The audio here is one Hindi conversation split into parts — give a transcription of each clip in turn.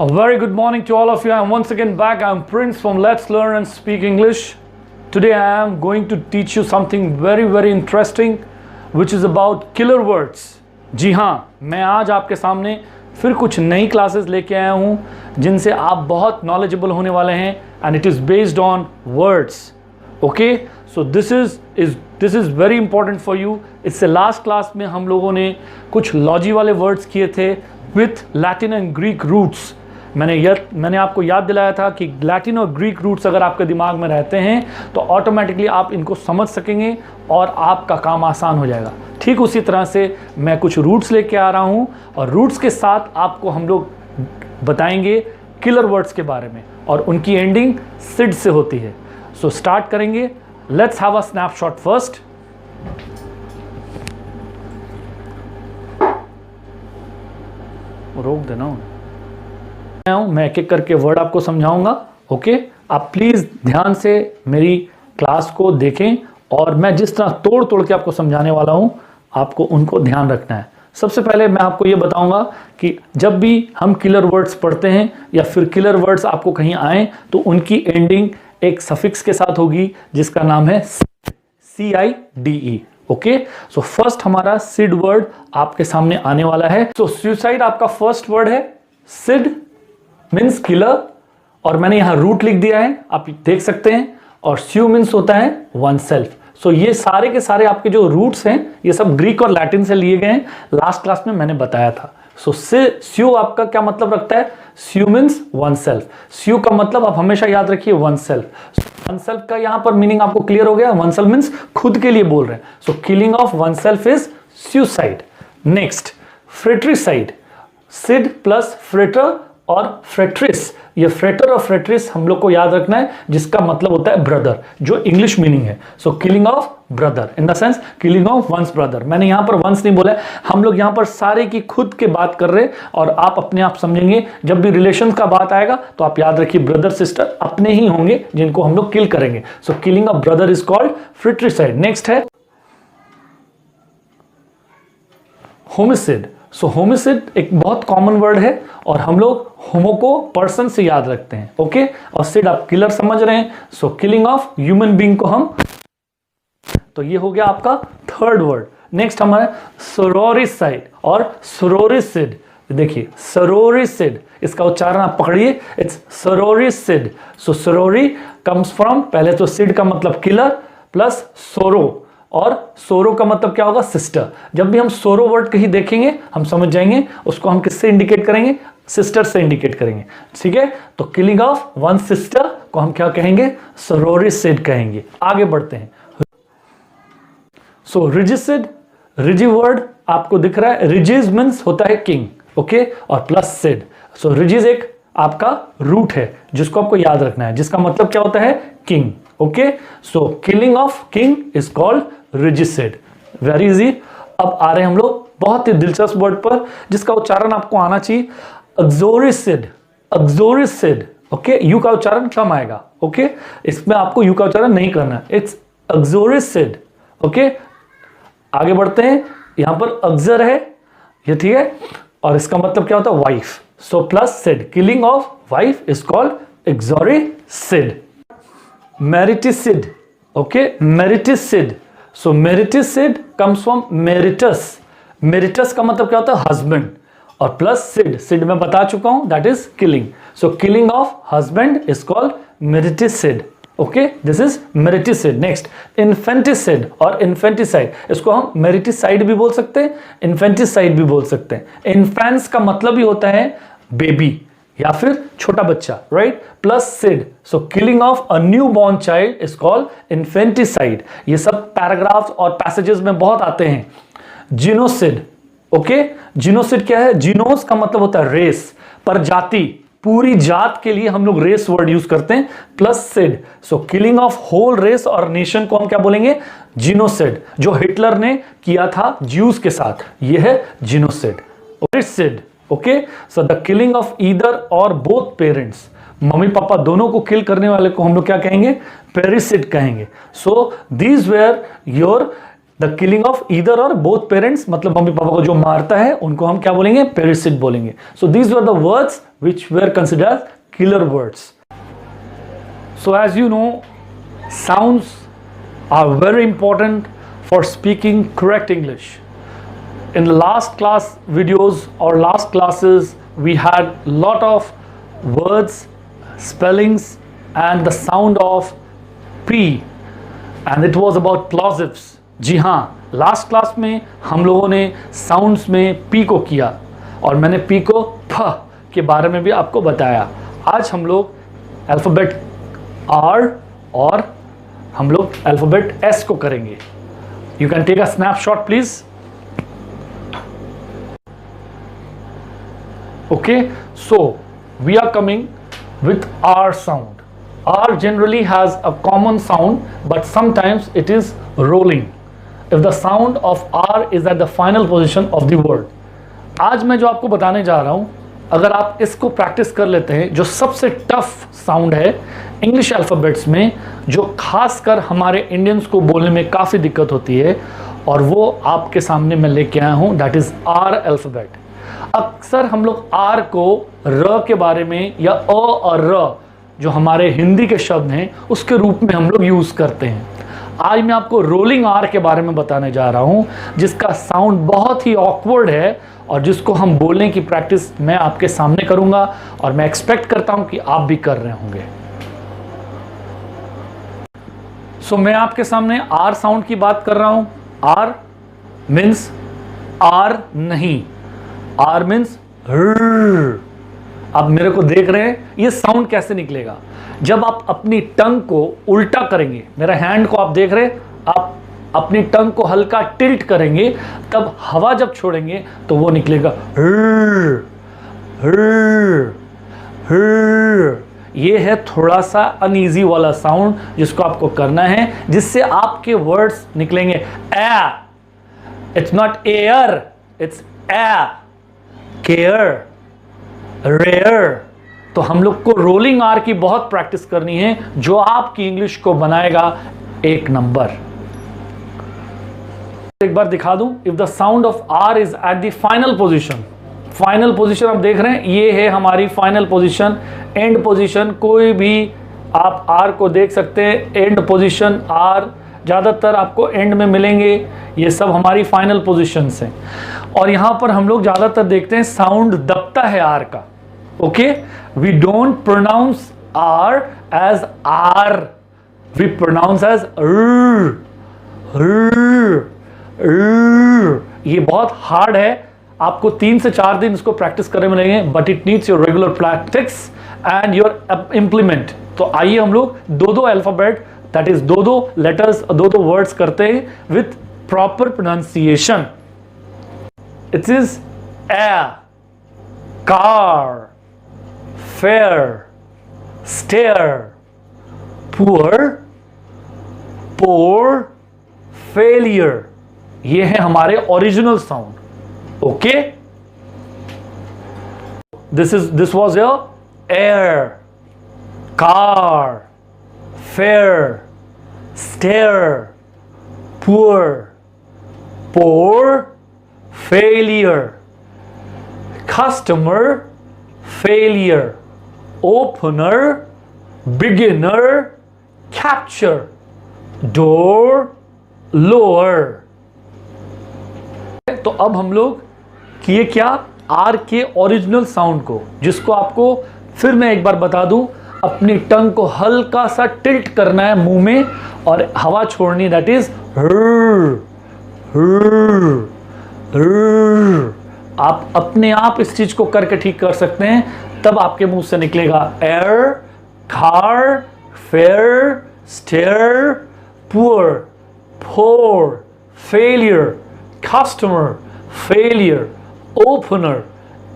A very good morning to all of you. I'm once again back. I'm Prince from Let's Learn and Speak English. Today I am going to teach you something very interesting which is about killer words. जी हाँ, मैं आज आपके सामने फिर कुछ नई क्लासेस लेके आया हूँ जिनसे आप बहुत नॉलेजेबल होने वाले हैं and it is based on words. Okay? So this is very important for you. इससे लास्ट क्लास में हम लोगों ने कुछ लॉजी वाले वर्ड्स किए थे with Latin and Greek roots. मैंने आपको याद दिलाया था कि लैटिन और ग्रीक रूट्स अगर आपके दिमाग में रहते हैं तो ऑटोमेटिकली आप इनको समझ सकेंगे और आपका काम आसान हो जाएगा। ठीक उसी तरह से मैं कुछ रूट्स लेके आ रहा हूं और रूट्स के साथ आपको हम लोग बताएंगे किलर वर्ड्स के बारे में और उनकी एंडिंग सिड से होती है। सो स्टार्ट करेंगे। Let's have a snapshot first. रोक देना, मैं एक एक करके वर्ड आपको समझाऊंगा। ओके, आप प्लीज ध्यान से मेरी क्लास को देखें और मैं जिस तरह तोड़ तोड़ के आपको समझाने वाला हूं आपको उनको ध्यान रखना है। सबसे पहले मैं आपको ये बताऊंगा कि जब भी हम किलर वर्ड्स पढ़ते हैं या फिर किलर वर्ड्स आपको कहीं आए तो उनकी एंडिंग एक सफिक्स के साथ होगी जिसका नाम है CIDE। ओके, सो फर्स्ट हमारा सिड वर्ड आपके सामने आने वाला है। सो सुसाइड आपका फर्स्ट वर्ड है। सिड मीन्स किलर और मैंने यहां रूट लिख दिया है, आप देख सकते हैं। और स्यू मीन्स होता है वन सेल्फ। सो ये सारे के सारे आपके जो रूट्स हैं ये सब ग्रीक और लैटिन से लिए गए हैं, लास्ट क्लास में मैंने बताया था। सो स्यू आपका क्या मतलब रखता है? स्यू मीन्स वन सेल्फ। स्यू का मतलब आप हमेशा याद रखिए वन सेल्फ। वन सेल्फ का यहां पर मीनिंग आपको क्लियर हो गया। वन सेल्फ मीन्स खुद के लिए बोल रहे हैं। So killing of one self is suicide. Next, fratricide. Cide plus frater और फ्रेट्रिस। ये फ्रेटर और फ्रेट्रिस हम लोग को याद रखना है जिसका मतलब होता है ब्रदर, जो इंग्लिश मीनिंग है। So killing of brother in the sense killing of one's brother. मैंने यहां पर वंस नहीं बोला है, हम लोग यहां पर सारे की खुद के बात कर रहे हैं और आप अपने आप समझेंगे। जब भी रिलेशन का बात आएगा तो आप याद रखिए ब्रदर सिस्टर अपने ही होंगे जिनको हम लोग किल करेंगे। So killing of brother is called fratricide. Next है होमिसाइड। सो होमिसाइड एक बहुत कॉमन वर्ड है और हम लोग होमो को पर्सन से याद रखते हैं। ओके, और सिड आप किलर समझ रहे हैं। So killing of human being को हम, तो ये हो गया आपका थर्ड वर्ड। नेक्स्ट हमारा सोरोरिसाइड और सोरोरिसिड। देखिए सोरोरिसिड, इसका उच्चारण आप पकड़िए, इट्स सोरोरिसिड। सो सोरोरी कम्स फ्रॉम, पहले तो सिड का मतलब किलर प्लस सोरो, और सोरो का मतलब क्या होगा? सिस्टर। जब भी हम सोरो वर्ड कहीं देखेंगे हम समझ जाएंगे उसको हम किससे इंडिकेट करेंगे? सिस्टर से इंडिकेट करेंगे। ठीक है, तो किलिंग ऑफ वन सिस्टर को हम क्या कहेंगे? सोरोरिसिड कहेंगे। आगे बढ़ते हैं। सो रिजिसिड, रिजी वर्ड आपको दिख रहा है। रिजिज मीन्स होता है किंग। ओके, और प्लस सिड। सो रिजिज एक आपका रूट है जिसको आपको याद रखना है, जिसका मतलब क्या होता है? King. Okay, so killing of king is called regicide. Very easy. अब आ रहे हैं हम लोग बहुत ही दिलचस्प वर्ड पर जिसका उच्चारण आपको आना चाहिए। एक्सोरिसिड। एक्सोरिसिड। ओके, यू का उच्चारण कम आएगा। ओके, इसमें आपको यू का उच्चारण नहीं करना है, इट्स एक्सोरिसिड। ओके, आगे बढ़ते हैं। यहां पर अक्सर है ये, ठीक है, और इसका मतलब क्या होता है? Wife. So plus cide, killing of wife is called uxoricide. Mariticide. Okay, mariticide. So mariticide comes from maritus. Maritus का मतलब क्या होता है? हस्बैंड, और प्लस सिड, सिड मैं बता चुका हूं that is killing. So killing of husband is called mariticide. Okay, this is mariticide. Next, infanticide और इन्फेंटिसाइड। इसको हम मेरिटिसाइड भी बोल सकते हैं, इन्फेंटिसाइड भी बोल सकते हैं। इन्फेंट्स का मतलब ही होता है बेबी या फिर छोटा बच्चा, right? Plus cide, so killing of a new born child is called infanticide. ये सब पैराग्राफ्स और पैसेजेस में बहुत आते हैं। जिनोसिड। ओके, जिनोसिड क्या है? जिनोस का मतलब होता है रेस, प्रजाति, पूरी जात के लिए हम लोग रेस वर्ड यूज करते हैं। Plus cide, so killing of whole race और नेशन को हम क्या बोलेंगे? जिनोसिड, जो हिटलर ने किया था ज्यूज के साथ, यह है genocide. Cide, okay, so the killing of either or both parents, मम्मी पापा दोनों को किल करने वाले को हम लोग क्या कहेंगे? पेरिसिड कहेंगे। So these where your the killing of either or both parents, मतलब मम्मी पापा को जो मारता है उनको हम क्या बोलेंगे? पेरिसिड बोलेंगे. So these were the words which were considered killer words. So as you know, sounds are very important for speaking correct English. In the last class videos or last classes, we had lot of words, spellings and the sound of P, and it was about plosives. जी हाँ, लास्ट क्लास में हम लोगों ने साउंड्स में P को किया और मैंने P को फ के बारे में भी आपको बताया. आज हम लोग अल्फ़ाबेट R और हम लोग अल्फ़ाबेट S को करेंगे. You can take a snapshot please. Okay, so we are coming with R sound. R generally has a common sound, but sometimes it is rolling. If the sound of R is at the final position of the word. आज मैं जो आपको बताने जा रहा हूं, अगर आप इसको प्रैक्टिस कर लेते हैं, जो सबसे टफ साउंड है इंग्लिश अल्फ़ाबेट्स में, जो खासकर हमारे इंडियंस को बोलने में काफ़ी दिक्कत होती है, और वो आपके सामने मैं लेके आया हूँ, दैट इज़ आर अल्फ़ाबेट. अक्सर हम लोग आर को र के बारे में या अ और र जो हमारे हिंदी के शब्द हैं उसके रूप में हम लोग यूज़ करते हैं. आज मैं आपको रोलिंग आर के बारे में बताने जा रहा हूँ, जिसका साउंड बहुत ही ऑकवर्ड है और जिसको हम बोलने की प्रैक्टिस मैं आपके सामने करूँगा और मैं एक्सपेक्ट करता हूँ कि आप भी कर रहे होंगे. सो मैं आपके सामने आर साउंड की बात कर रहा हूँ. आर मीन्स आर नहीं, आर मीन्स र. आप मेरे को देख रहे हैं, ये साउंड कैसे निकलेगा? जब आप अपनी टंग को उल्टा करेंगे, मेरा हैंड को आप देख रहे हैं, आप अपनी टंग को हल्का टिल्ट करेंगे, तब हवा जब छोड़ेंगे तो वो निकलेगा र, र, र. ये है थोड़ा सा अनईजी वाला साउंड जिसको आपको करना है, जिससे आपके वर्ड्स निकलेंगे a. It's not air, it's a. Care, rare. तो हम लोग को रोलिंग आर की बहुत प्रैक्टिस करनी है, जो आपकी इंग्लिश को बनाएगा एक नंबर. एक बार दिखा दूं. If the sound of R is at the final position, final position आप देख रहे हैं, ये है हमारी फाइनल पोजीशन. एंड पोजीशन कोई भी आप आर को देख सकते हैं. एंड पोजीशन आर ज़्यादातर आपको एंड में मिलेंगे. ये सब हमारी फाइनल पोजीशंस हैं. और यहाँ पर हम लोग ज़्यादातर देखते हैं साउंड दबता है आर का. Okay, we don't pronounce R as R, we pronounce as र. ये बहुत हार्ड है, आपको 3 से 4 दिन इसको प्रैक्टिस करने में लगेंगे, but it needs your regular practice and your implement. तो आइए हम लोग 2-2 alphabet, that is 2-2 letters, 2-2 words करते हैं with proper pronunciation. It is air, car, fair, stair, poor, pour, failure. ये है हमारे original sound. Okay, this was your air, car, fair, stair, poor, pour, failure, customer, failure, opener, beginner, capture, door, lower. तो अब हम लोग किए क्या? आर के ओरिजिनल साउंड को, जिसको आपको फिर मैं एक बार बता दूं, अपनी टंग को हल्का सा टिल्ट करना है मुंह में और हवा छोड़नी, दैट इज आप अपने आप इस चीज को करके ठीक कर सकते हैं. तब आपके मुंह से निकलेगा air, car, fair, stair, poor, pour, failure, customer, failure, opener,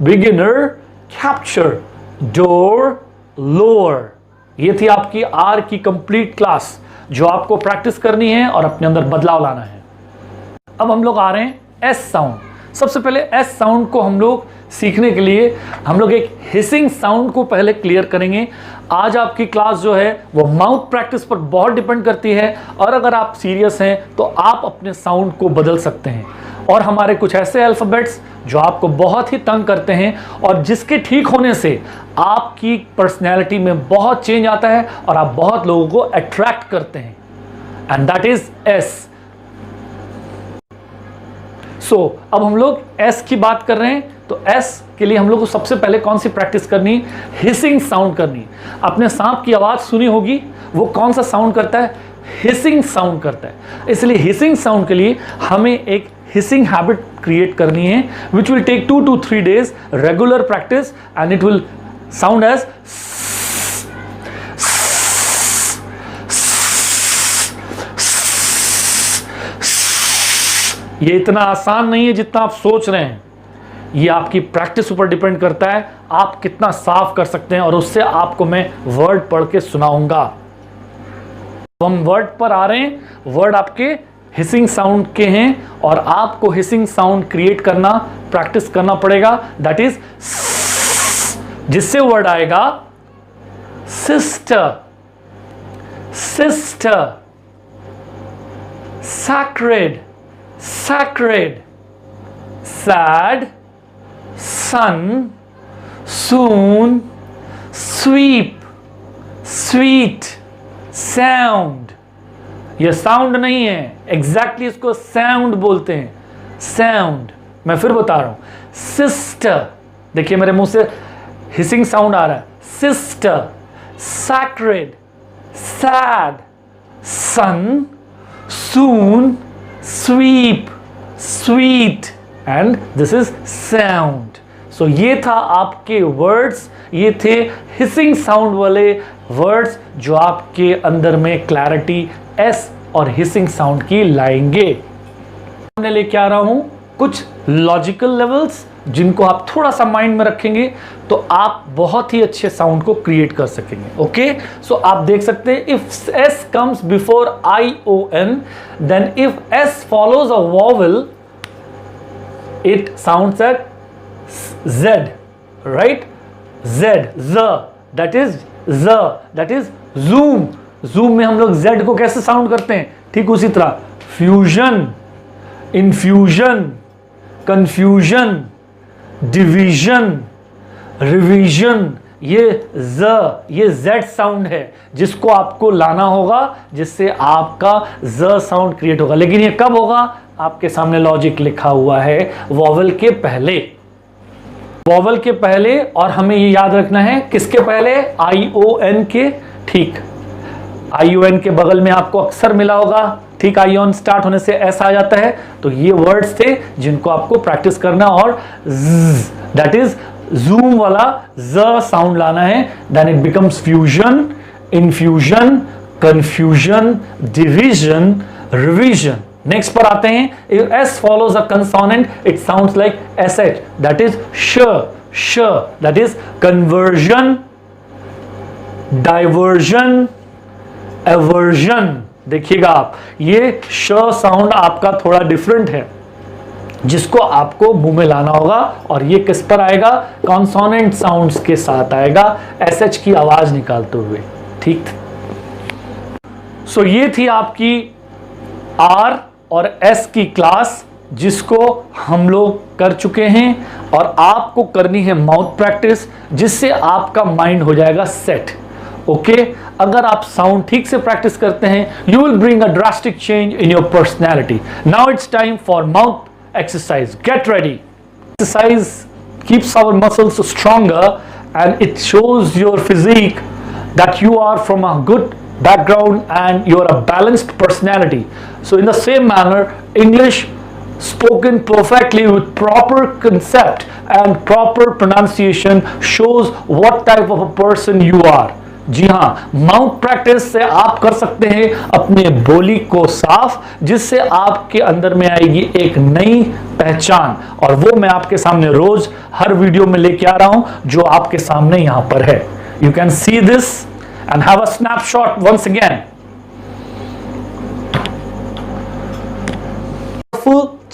beginner, capture, door, lower. ये थी आपकी आर की कंप्लीट क्लास, जो आपको प्रैक्टिस करनी है और अपने अंदर बदलाव लाना है. अब हम लोग आ रहे हैं एस साउंड. सबसे पहले एस साउंड को हम लोग सीखने के लिए हम लोग एक हिसिंग साउंड को पहले क्लियर करेंगे। आज आपकी क्लास जो है वो माउथ प्रैक्टिस पर बहुत डिपेंड करती है, और अगर आप सीरियस हैं तो आप अपने साउंड को बदल सकते हैं। और हमारे कुछ ऐसे अल्फाबेट्स जो आपको बहुत ही तंग करते हैं और जिसके ठीक होने से आपकी पर्सनैलिटी में बहुत चेंज आता है और आप बहुत लोगों को अट्रैक्ट करते हैं, एंड दैट इज एस। अब हम लोग एस की बात कर रहे हैं, तो एस के लिए हम लोग को सबसे पहले कौन सी प्रैक्टिस करनी? हिसिंग साउंड करनी। आपने सांप की आवाज सुनी होगी, वो कौन सा साउंड करता है? हिसिंग साउंड करता है। इसलिए हिसिंग साउंड के लिए हमें एक हिसिंग हैबिट क्रिएट करनी है, which will take 2 to 3 days regular practice, and it will sound as. ये इतना आसान नहीं है जितना आप सोच रहे हैं। ये आपकी प्रैक्टिस ऊपर डिपेंड करता है, आप कितना साफ कर सकते हैं, और उससे आपको मैं वर्ड पढ़ के सुनाऊंगा। हम वर्ड पर आ रहे हैं। वर्ड आपके हिसिंग साउंड के हैं, और आपको हिसिंग साउंड क्रिएट करना, प्रैक्टिस करना पड़ेगा। दैट इज, जिससे वर्ड आएगा sister, sister, sacred, sacred, sad, sun, soon, sweep, sweet, sound। ये साउंड नहीं है, एग्जैक्टली इसको साउंड बोलते हैं, साउंड। मैं फिर बता रहा हूं, सिस्टर, देखिए मेरे मुंह से हिसिंग साउंड आ रहा है, sister, sacred, sad, sun, soon, sweep, sweet, and this is sound। So ये था आपके वर्ड्स, ये थे हिसिंग साउंड वाले वर्ड्स जो आपके अंदर में क्लैरिटी एस और हिसिंग साउंड की लाएंगे। मैं लेके आ रहा हूं कुछ लॉजिकल लेवल्स जिनको आप थोड़ा सा माइंड में रखेंगे तो आप बहुत ही अच्छे साउंड को क्रिएट कर सकेंगे। ओके, सो आप देख सकते हैं, if S comes before I O N, then if S follows a vowel it sounds at Z, right? Z, ज, दैट इज ज, दैट इज जूम। जूम में हम लोग जेड को कैसे साउंड करते हैं? ठीक उसी तरह, fusion, infusion, confusion, division, revision, ये जेड साउंड है जिसको आपको लाना होगा, जिससे आपका ज साउंड क्रिएट होगा। लेकिन ये कब होगा? आपके सामने लॉजिक लिखा हुआ है, वॉवल के पहले, वॉवल के पहले। और हमें ये याद रखना है किसके पहले? आई ओ एन के। ठीक, आई ओ एन के बगल में आपको अक्सर मिला होगा, ठीक, आई ऑन स्टार्ट होने से एस आ जाता है। तो ये वर्ड्स थे जिनको आपको प्रैक्टिस करना, और दैट इज जूम वाला ज साउंड लाना है। Then it becomes fusion, infusion, confusion, division, revision. Next पर आते हैं, if S follows a consonant it sounds like S H, that is श, श, that is conversion, diversion, aversion. देखिएगा आप, ये श साउंड आपका थोड़ा डिफरेंट है जिसको आपको मुंह में लाना होगा, और ये किस पर आएगा? कॉन्सोनेंट साउंड्स के साथ आएगा, एसएच की आवाज निकालते हुए। ठीक, सो ये थी आपकी आर और एस की क्लास जिसको हम लोग कर चुके हैं, और आपको करनी है माउथ प्रैक्टिस जिससे आपका माइंड हो जाएगा सेट। ओके, अगर आप साउंड ठीक से प्रैक्टिस करते हैं, you will bring a drastic change in your personality. Now it's time for mouth exercise, get ready. Exercise keeps our muscles stronger and it shows your physique that you are from a good background and you are a balanced personality. So in the same manner, English spoken perfectly with proper concept and proper pronunciation shows what type of a person you are. जी हाँ, माउथ प्रैक्टिस से आप कर सकते हैं अपने बोली को साफ, जिससे आपके अंदर में आएगी एक नई पहचान, और वो मैं आपके सामने रोज हर वीडियो में लेके आ रहा हूं जो आपके सामने यहां पर है। You can see this and have a snapshot once again.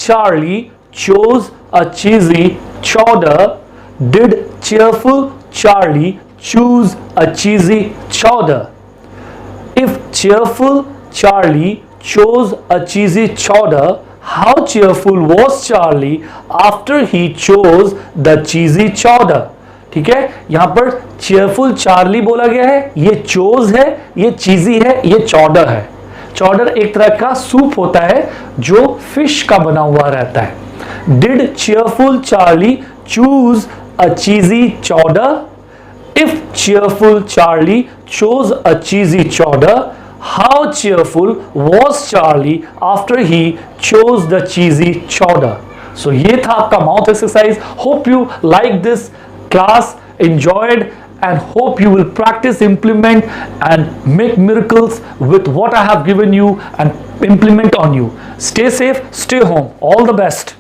Charlie chose a cheesy cheddar Did cheerful Charlie choose a cheesy chowder? If cheerful Charlie chose a cheesy chowder, how cheerful was Charlie after he chose the cheesy chowder? ठीक है, यहां पर cheerful Charlie बोला गया है, ये chose है, ये cheesy है, ये chowder है। chowder एक तरह का सूप होता है जो फिश का बना हुआ रहता है। Did cheerful Charlie choose a cheesy chowder? If cheerful Charlie chose a cheesy chowder, how cheerful was Charlie after he chose the cheesy chowder? So ये था आपका mouth exercise. Hope you like this class, enjoyed, and hope you will practice, implement, and make miracles with what I have given you and implement on you. Stay safe, stay home. All the best.